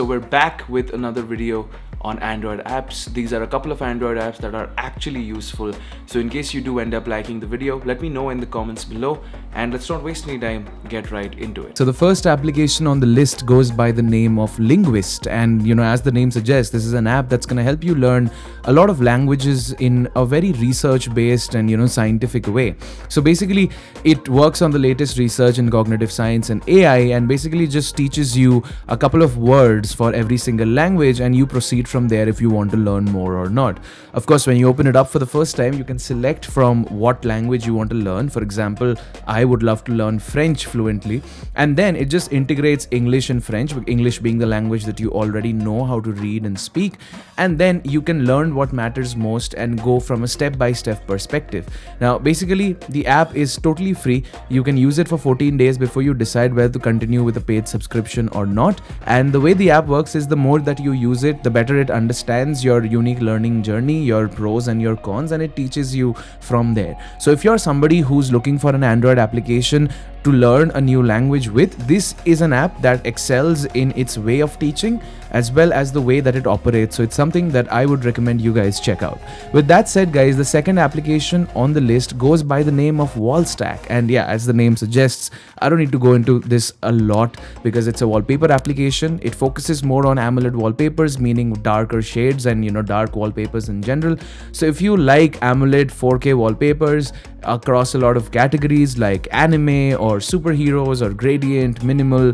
So we're back with another video on Android apps. These are a couple of Android apps that are actually useful. So in case you do end up liking the video, let me know in the comments below, and let's not waste any time, get right into it. So the first application on the list goes by the name of Lingvist, and as the name suggests, this is an app that's going to help you learn a lot of languages in a very research based and scientific way. So basically it works on the latest research in cognitive science and AI, and basically just teaches you a couple of words for every single language, and you proceed from there if you want to learn more or not. Of course, when you open it up for the first time, you can select from what language you want to learn. For example, I would love to learn French fluently, and then it just integrates English and French, with English being the language that you already know how to read and speak, and then you can learn what matters most and go from a step-by-step perspective. Now basically the app is totally free. You can use it for 14 days before you decide whether to continue with a paid subscription or not, and the way the app works is the more that you use it, the better it understands your unique learning journey, your pros and your cons, and it teaches you from there. So if you're somebody who's looking for an Android application to learn a new language with, this is an app that excels in its way of teaching as well as the way that it operates. So it's something that I would recommend you guys check out. With that said, guys, the second application on the list goes by the name of Wallstack, and yeah, as the name suggests, I don't need to go into this a lot because it's a wallpaper application. It focuses more on AMOLED wallpapers, meaning darker shades and dark wallpapers in general. So if you like AMOLED 4K wallpapers across a lot of categories like anime or superheroes or gradient, minimal,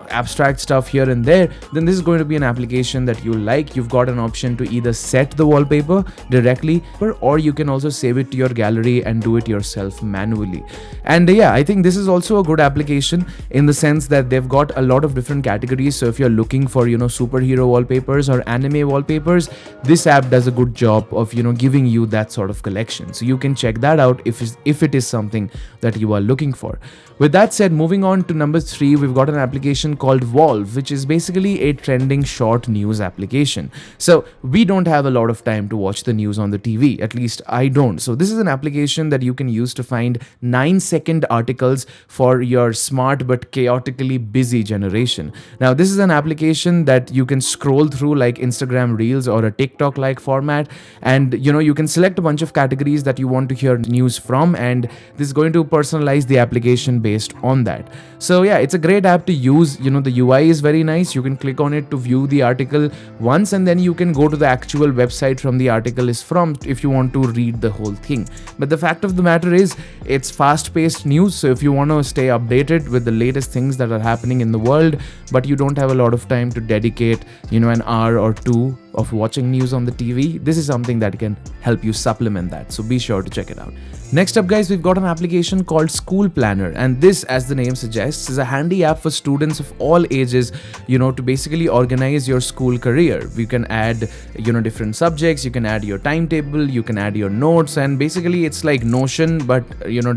abstract stuff here and there, then this is going to be an application that you like. You've got an option to either set the wallpaper directly, or you can also save it to your gallery and do it yourself manually. And yeah, I think this is also a good application in the sense that they've got a lot of different categories. So if you're looking for superhero wallpapers or anime wallpapers, this app does a good job of giving you that sort of collection. So you can check that out if it is something that you are looking for. With that said, moving on to number 3, we've got an application called Volv, which is basically a trending short news application. So we don't have a lot of time to watch the news on the TV, at least I don't. So this is an application that you can use to find 9-second articles for your smart but chaotically busy generation. Now this is an application that you can scroll through like Instagram Reels or a TikTok like format, and you can select a bunch of categories that you want to hear news from, and this is going to personalize the application based on that. So yeah, it's a great app to use. The UI is very nice. You can click on it to view the article once, and then you can go to the actual website from the article is from if you want to read the whole thing. But the fact of the matter is, it's fast-paced news. So if you want to stay updated with the latest things that are happening in the world, but you don't have a lot of time to dedicate an hour or two of watching news on the TV, this is something that can help you supplement that. So be sure to check it out. Next up, guys, we've got an application called School Planner, and this, as the name suggests, is a handy app for students of all ages, to basically organize your school career. You can add, different subjects, you can add your timetable, you can add your notes, and basically it's like Notion, but,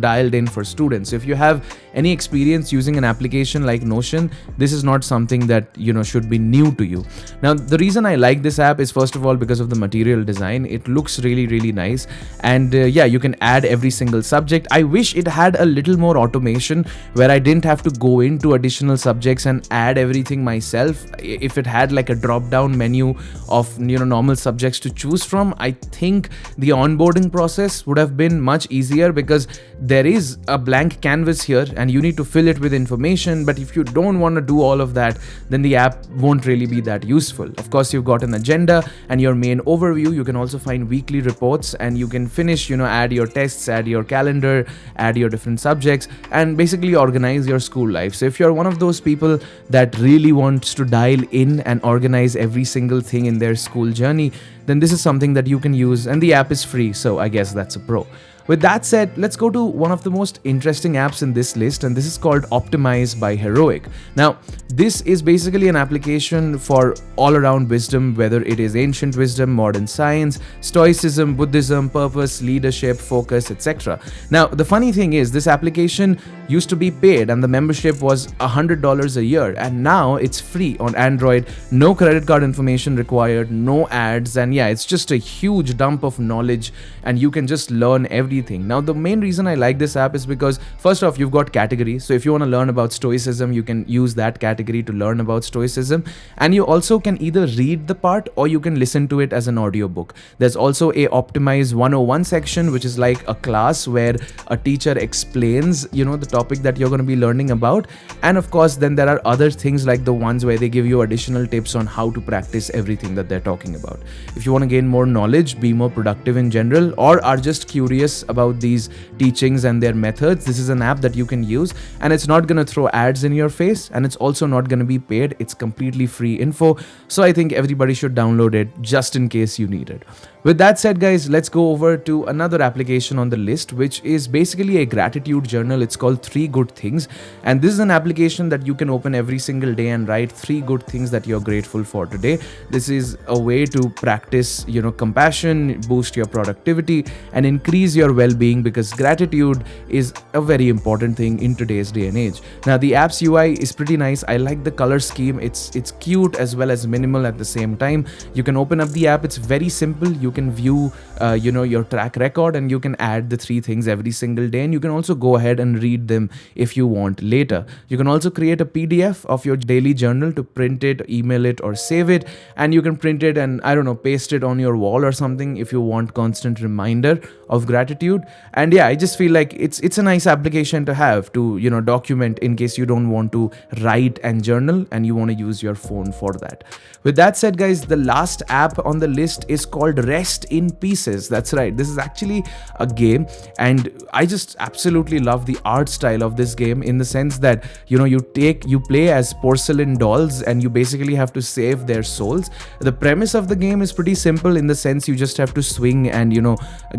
dialed in for students. So if you have any experience using an application like Notion, this is not something that, should be new to you. Now, the reason I like this app is, first of all, because of the material design. It looks really, really nice, and yeah, you can add every single subject. I wish it had a little more automation where I didn't have to go into additional subjects and add everything myself. If it had like a drop down menu of normal subjects to choose from, I think the onboarding process would have been much easier, because there is a blank canvas here and you need to fill it with information. But if you don't want to do all of that, then the app won't really be that useful. Of course, you've got an agenda and your main overview. You can also find weekly reports, and you can finish, add your tests, add your calendar, add your different subjects, and basically organize your school life. So if you're one of those people that really wants to dial in and organize every single thing in their school journey, then this is something that you can use, and the app is free, so I guess that's a pro. With that said, let's go to one of the most interesting apps in this list, and this is called Optimize by Heroic. Now, this is basically an application for all-around wisdom, whether it is ancient wisdom, modern science, stoicism, Buddhism, purpose, leadership, focus, etc. Now, the funny thing is, this application used to be paid and the membership was $100 a year, and now it's free on Android. No credit card information required, no ads, and yeah, it's just a huge dump of knowledge, and you can just learn everything everything. Now, the main reason I like this app is because, first off, you've got categories. So if you want to learn about stoicism, you can use that category to learn about stoicism. And you also can either read the part or you can listen to it as an audiobook. There's also a Optimize 101 section, which is like a class where a teacher explains, the topic that you're going to be learning about. And of course, then there are other things like the ones where they give you additional tips on how to practice everything that they're talking about. If you want to gain more knowledge, be more productive in general, or are just curious about these teachings and their methods, this is an app that you can use, and it's not going to throw ads in your face, and it's also not going to be paid. It's completely free info. So I think everybody should download it just in case you need it. With that said, guys, let's go over to another application on the list, which is basically a gratitude journal. It's called 3 Good Things. And this is an application that you can open every single day and write 3 good things that you're grateful for today. This is a way to practice, compassion, boost your productivity, and increase your well-being, because gratitude is a very important thing in today's day and age. Now, the app's UI is pretty nice. I like the color scheme. It's cute as well as minimal at the same time. You can open up the app. It's very simple. You can view your track record, and you can add the 3 things every single day, and you can also go ahead and read them if you want later. You can also create a PDF of your daily journal to print it, email it, or save it, and you can print it and paste it on your wall or something if you want constant reminder of gratitude. And yeah, I just feel like it's a nice application to have to document in case you don't want to write and journal and you want to use your phone for that. With that said, guys, the last app on the list is called Rest in Pieces. That's right, this is actually a game, and I just absolutely love the art style of this game, in the sense that you play as porcelain dolls and you basically have to save their souls. The premise of the game is pretty simple, in the sense you just have to swing and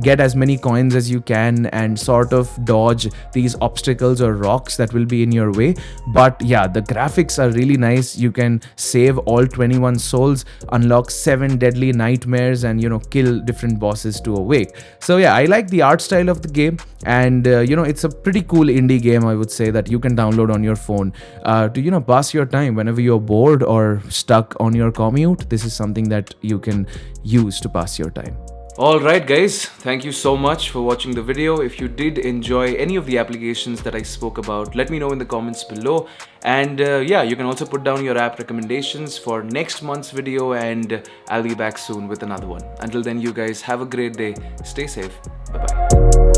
get as many coins as you can and sort of dodge these obstacles or rocks that will be in your way. But yeah, the graphics are really nice. You can save all 21 souls, unlock 7 deadly nightmares, and kill different bosses to awake. So yeah, I like the art style of the game, and it's a pretty cool indie game, I would say, that you can download on your phone to pass your time whenever you're bored or stuck on your commute. This is something that you can use to pass your time. Alright guys, thank you so much for watching the video. If you did enjoy any of the applications that I spoke about, let me know in the comments below. And yeah, you can also put down your app recommendations for next month's video, and I'll be back soon with another one. Until then, you guys have a great day. Stay safe. Bye-bye.